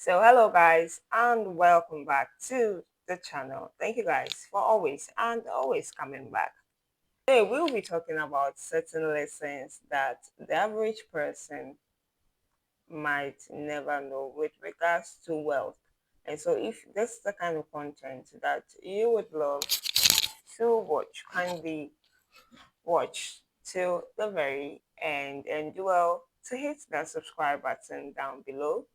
So hello guys and welcome back to the channel. Thank you guys for always coming back. Today we'll be talking about certain lessons that the average person might never know with regards to wealth. And so if this is the kind of content that you would love to watch, kindly watch till the very end and do well to hit that subscribe button down below,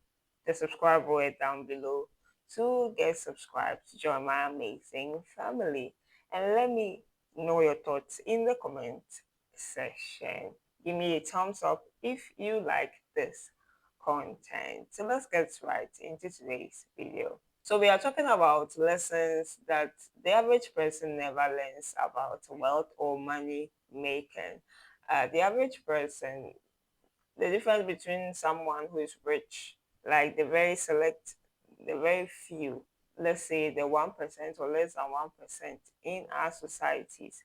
the subscribe button down below, to get subscribed to join my amazing family. And let me know your thoughts in the comment section. Give me a thumbs up if you like this content. So let's get right into today's video. So we are talking about lessons that the average person never learns about wealth or money making. The average person, the difference between someone who is rich, like the very few, let's say the 1% or less than 1% in our societies,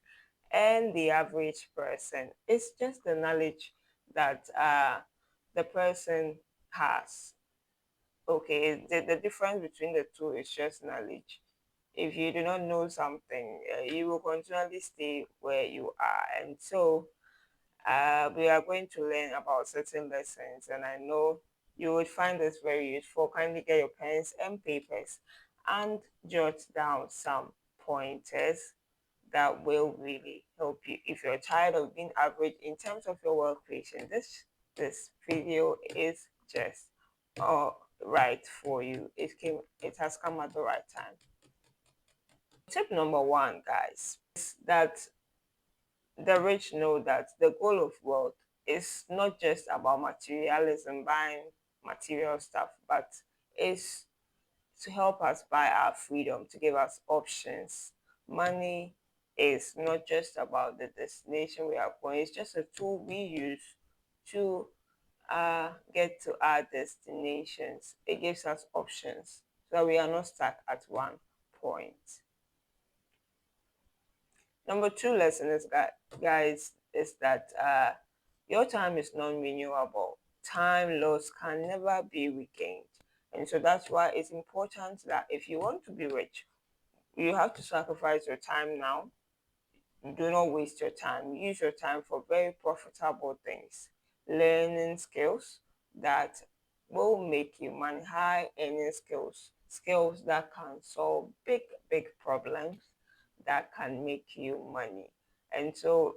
and the average person, is just the knowledge that the person has. Okay, the difference between the two is just knowledge. If you do not know something, you will continually stay where you are. And so we are going to learn about certain lessons, and I know you would find this very useful. Kindly get your pens and papers and jot down some pointers that will really help you. If you're tired of being average in terms of your wealth creation, this video is just right for you. It has come at the right time. Tip number one, guys, is that the rich know that the goal of wealth is not just about materialism, buying material stuff, but is to help us buy our freedom, to give us options. Money is not just about the destination we are going, it's just a tool we use to get to our destinations. It gives us options so we are not stuck at one point. Number two lesson is guys, is that your time is non-renewable. Time lost can never be regained. And so that's why it's important that if you want to be rich, you have to sacrifice your time now. Do not waste your time. Use your time for very profitable things. Learning skills that will make you money, high earning skills, skills that can solve big problems, that can make you money. And so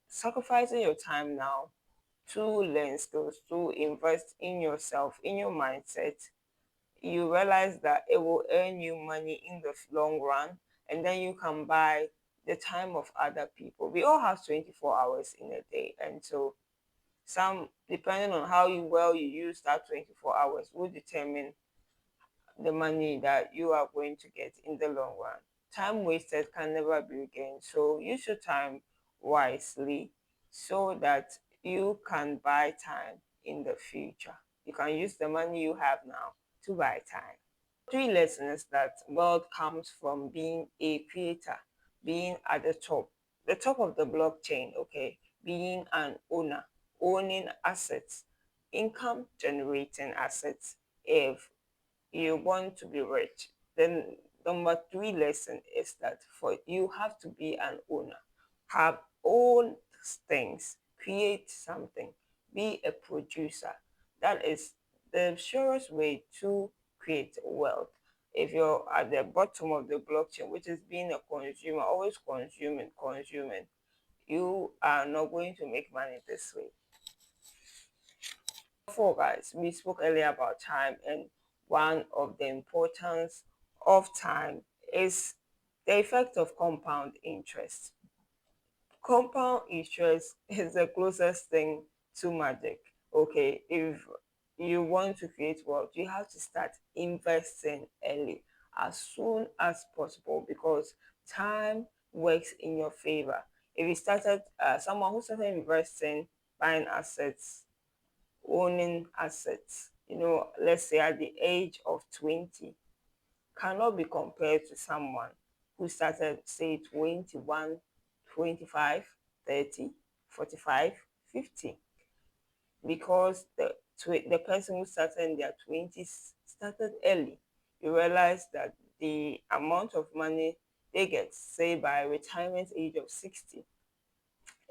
sacrificing your time now to learn skills, to invest in yourself, in your mindset, you realize that it will earn you money in the long run, and then you can buy the time of other people. We all have 24 hours in a day, and so some, depending on how you use that 24 hours, will determine the money that you are going to get in the long run. Time wasted can never be regained, so use your time wisely so that you can buy time in the future. You can use the money you have now to buy time. Three lessons that wealth comes from being a creator, being at the top of the blockchain, okay, being an owner, owning assets, income generating assets. If you want to be rich, then number three lesson is that for you have to be an owner, have own things, create something, be a producer. That is the surest way to create wealth. If you're at the bottom of the blockchain, which is being a consumer, always consuming, you are not going to make money this way. Four, guys, we spoke earlier about time, and one of the importance of time is the effect of compound interest. Compound interest is the closest thing to magic. Okay, if you want to create wealth, you have to start investing early, as soon as possible, because time works in your favor. If you started, someone who started investing, buying assets, owning assets, let's say at the age of 20, cannot be compared to someone who started, say, 21, 25, 30, 45, 50. Because the person who started in their 20s started early, you realize that the amount of money they get, say by retirement age of 60,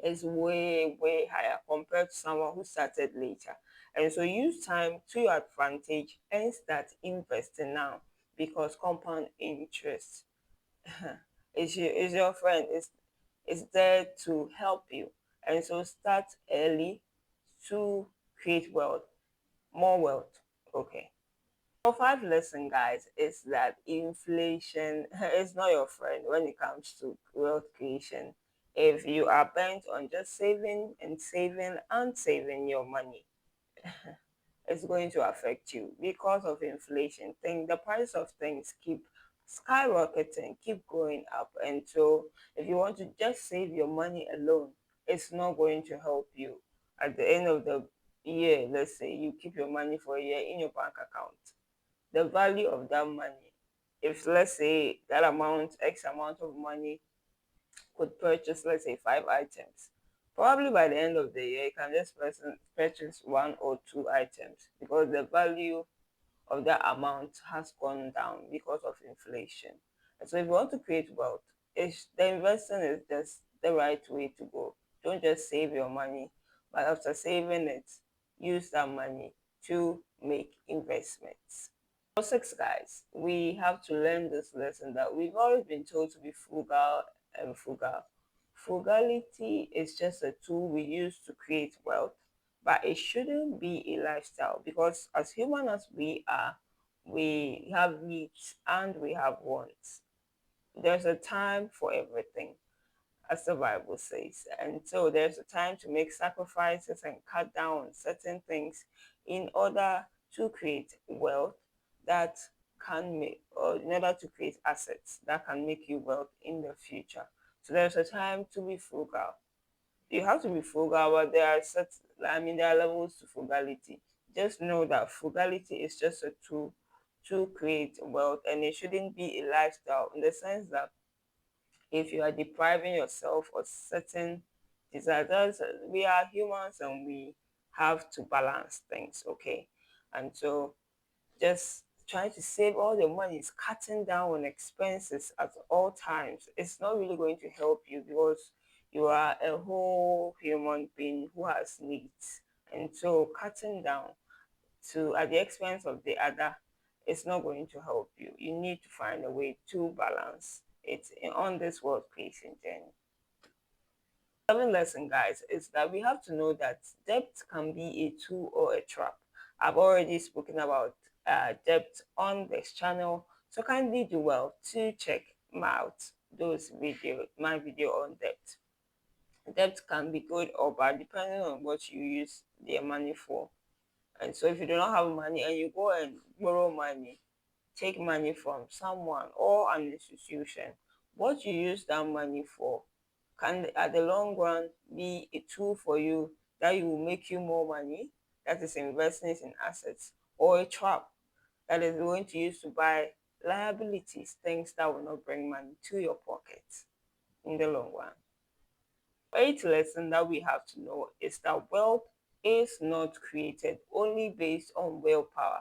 is way higher compared to someone who started later. And so use time to your advantage and start investing now, because compound interest is your friend, is there to help you. And so start early to create wealth, more wealth. Okay. So five lesson, guys, is that inflation is not your friend when it comes to wealth creation. If you are bent on just saving and saving and saving your money, it's going to affect you because of inflation. The price of things keep skyrocketing, keep going up. And so if you want to just save your money alone, it's not going to help you. At the end of the year, let's say you keep your money for a year in your bank account, the value of that money, if let's say that amount, X amount of money could purchase, let's say, 5 items, probably by the end of the year, you can just purchase 1 or 2 items, because the value of that amount has gone down because of inflation. And so if you want to create wealth, the investing is just the right way to go. Don't just save your money, but after saving it, use that money to make investments. For six, guys, we have to learn this lesson that we've always been told to be frugal and frugal. Frugality is just a tool we use to create wealth, but it shouldn't be a lifestyle, because as human as we are, we have needs and we have wants. There's a time for everything, as the Bible says. And so there's a time to make sacrifices and cut down on certain things in order to create wealth that can make, or in order to create assets that can make you wealth in the future. So there's a time to be frugal. You have to be frugal, but there are levels to frugality. Just know that frugality is just a tool to create wealth, and it shouldn't be a lifestyle, in the sense that if you are depriving yourself of certain desires, we are humans and we have to balance things, okay? And so just trying to save all the money, is cutting down on expenses at all times. It's not really going to help you, because you are a whole human being who has needs. And so cutting down to at the expense of the other, it's not going to help you. You need to find a way to balance it on this world creation journey. Seventh lesson, guys, is that we have to know that debt can be a tool or a trap. I've already spoken about debt on this channel, so kindly do well to check out my video on debt. Debt can be good or bad depending on what you use the money for. And so if you do not have money and you go and borrow money, take money from someone or an institution, what you use that money for can at the long run be a tool for you that will make you more money, that is investing in assets, or a trap that is going to use to buy liabilities, things that will not bring money to your pocket in the long run. Eighth lesson that we have to know is that wealth is not created only based on willpower,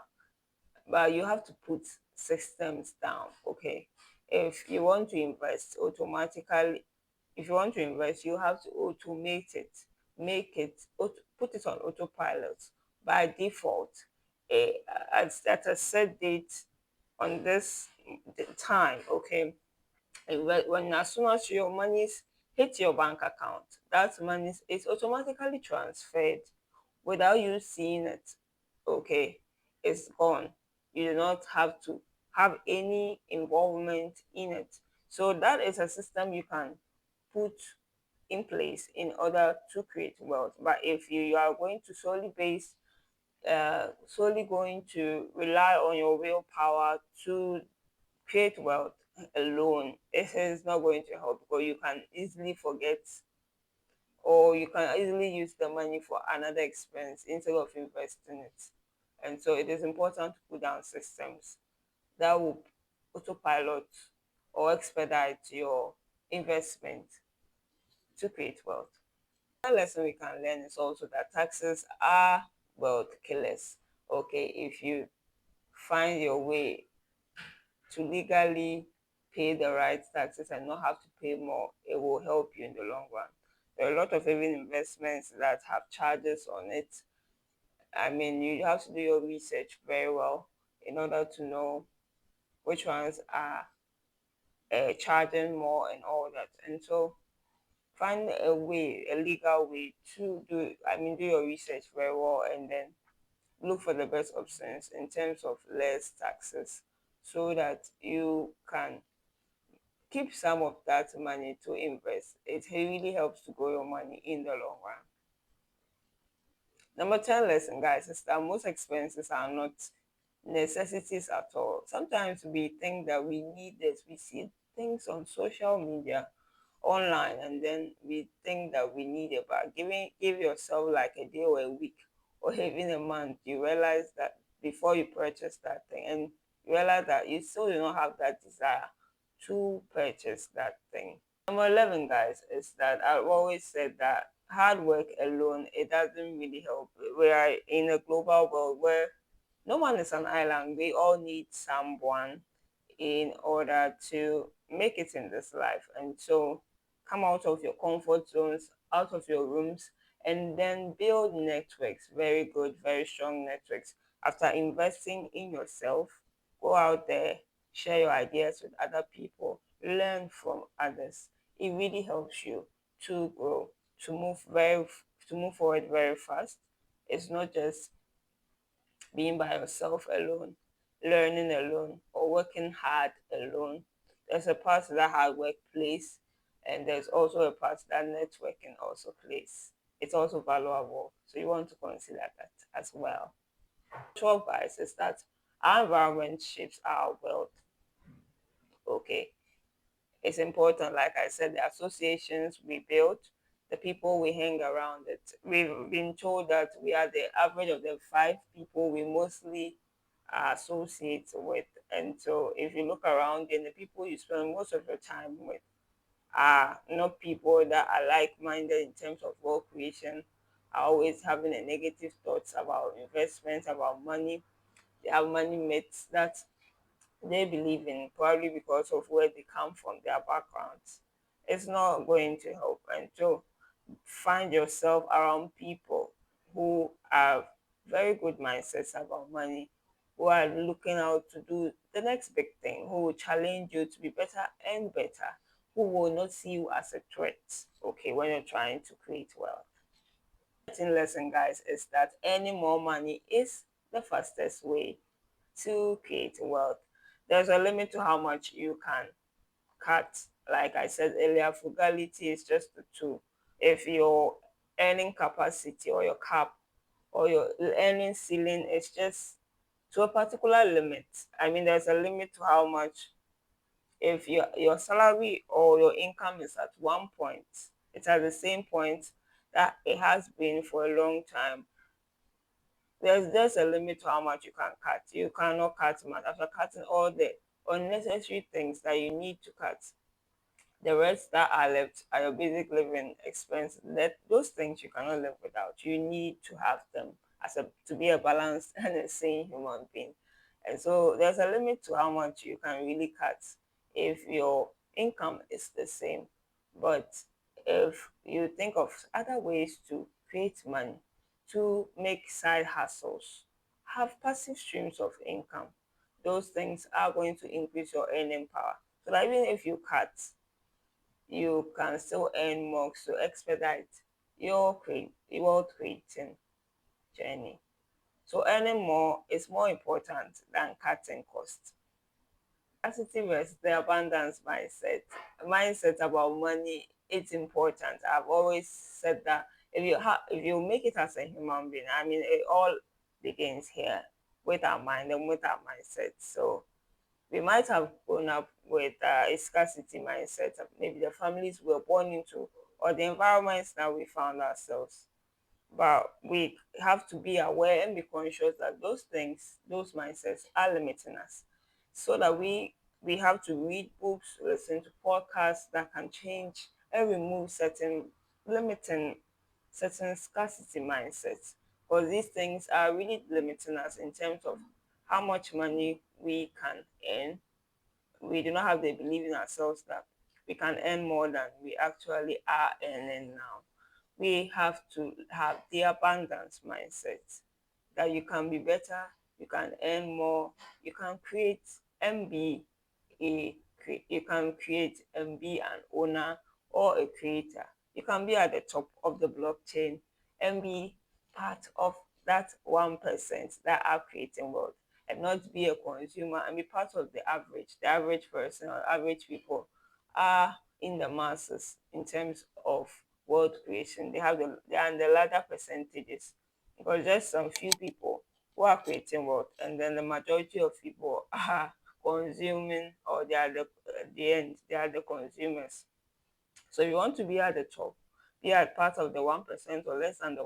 but you have to put systems down. Okay, if you want to invest automatically, if you want to invest, you have to automate it, put it on autopilot by default. At a set date on this time, okay. And when as soon as your monies hit your bank account, that money is automatically transferred without you seeing it. Okay, it's gone. You do not have to have any involvement in it. So that is a system you can put in place in order to create wealth. But if you are going to solely going to rely on your willpower to create wealth alone, it is not going to help, because you can easily forget, or you can easily use the money for another expense instead of investing it. And so it is important to put down systems that will autopilot or expedite your investment to create wealth. Another lesson we can learn is also that taxes are wealth killers. Okay, if you find your way to legally pay the right taxes and not have to pay more, it will help you in the long run. There are a lot of even investments that have charges on it. I mean, you have to do your research very well in order to know which ones are charging more and all that. And so find a way, a legal way to do, I mean, do your research very well and then look for the best options in terms of less taxes so that you can keep some of that money to invest. It really helps to grow your money in the long run. Number 10 lesson, guys, is that most expenses are not necessities at all. Sometimes we think that we need this. We see things on social media, online, and then we think that we need it. But give yourself like a day or a week or even a month, you realize that before you purchase that thing, and you realize that you still do not have that desire to purchase that thing. Number 11, guys, is that I've always said that hard work alone, it doesn't really help. We are in a global world where no one is an island. We all need someone in order to make it in this life. And so come out of your comfort zones, out of your rooms, and then build networks, very good, very strong networks. After investing in yourself, go out there, share your ideas with other people, learn from others. It really helps you to grow, to to move forward very fast. It's not just being by yourself alone, learning alone, or working hard alone. There's a part that hard work plays, and there's also a part that networking also plays. It's also valuable, so you want to consider that as well. 12, guys, is that our environment shapes our wealth. Okay, it's important, like I said, the associations we build, the people we hang around it. We've been told that we are the average of the five people we mostly associate with. And so if you look around, then the people you spend most of your time with are not people that are like-minded in terms of wealth creation, are always having a negative thoughts about investments, about money. They have money myths that they believe in, probably because of where they come from, their backgrounds. It's not going to help. And so find yourself around people who have very good mindsets about money, who are looking out to do the next big thing, who will challenge you to be better and better, who will not see you as a threat, okay, when you're trying to create wealth. Lesson, guys, is that earning more money is the fastest way to create wealth. There's a limit to how much you can cut. Like I said earlier, frugality is just the tool. If your earning capacity or your cap or your earning ceiling is just to a particular limit, I mean, there's a limit to how much. If your salary or your income is at one point, it's at the same point that it has been for a long time, there's a limit to how much you can cut. You cannot cut much. After cutting all the unnecessary things that you need to cut, the rest that are left are your basic living expenses. That those things you cannot live without. You need to have them as a to be a balanced and a sane human being. And so there's a limit to how much you can really cut if your income is the same. But if you think of other ways to create money, to make side hustles, have passive streams of income, those things are going to increase your earning power. So that even if you cut, you can still earn more to expedite your wealth creating journey. So earning more is more important than cutting costs. Scarcity versus the abundance mindset. Mindset about money, it's important. I've always said that if you make it as a human being, I mean, it all begins here with our mind and with our mindset. So we might have grown up with a scarcity mindset of maybe the families we were born into or the environments that we found ourselves. But we have to be aware and be conscious that those things, those mindsets are limiting us. So that we have to read books, listen to podcasts that can change and remove certain limiting certain scarcity mindsets. Because these things are really limiting us in terms of how much money we can earn. We do not have the belief in ourselves that we can earn more than we actually are earning now. We have to have the abundance mindset that you can be better, you can earn more, you can create and be you can create and be an owner or a creator. You can be at the top of the blockchain and be part of that 1% that are creating wealth, and not be a consumer and be part of the average. The average person or average people are in the masses in terms of wealth creation. They are in the latter percentages, because just some few people who are creating wealth, and then the majority of people are consuming, or they are the end, they are the consumers. So if you want to be at the top, be at part of the 1% or less than the 1%,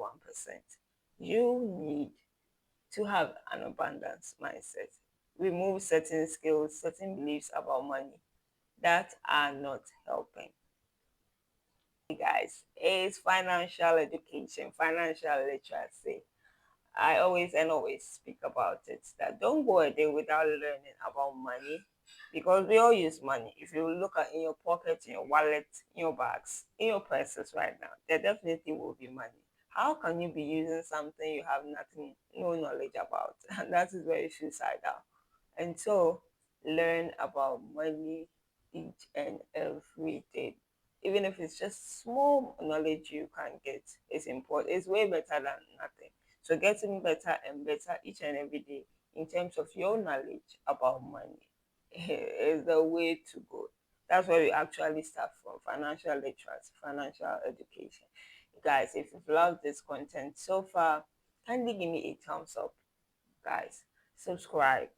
you need to have an abundance mindset. Remove certain skills, certain beliefs about money that are not helping. Hey guys, it's financial education, financial literacy. I always speak about it, that don't go a day without learning about money, because we all use money. If you look at in your pocket, in your wallet, in your bags, in your purses right now, there definitely will be money. How can you be using something you have nothing, no knowledge about? And that is very suicidal. And so learn about money each and every day. Even if it's just small knowledge you can get, it's important. It's way better than nothing. So getting better and better each and every day in terms of your knowledge about money is the way to go. That's where we actually start from: financial literacy, financial education. Guys, if you've loved this content so far, kindly give me a thumbs up. Guys, subscribe.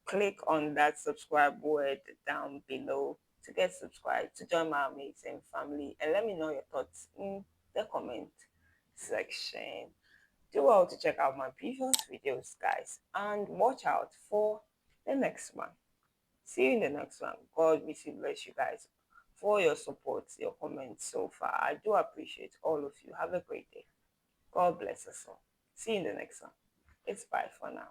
Click on that subscribe word down below to get subscribed, to join my amazing family, and let me know your thoughts in the comment section. Do well to check out my previous videos, guys, and watch out for the next one. See you in the next one. God richly bless you guys for your support, your comments so far. I do appreciate all of you. Have a great day. God bless us all. See you in the next one. It's bye for now.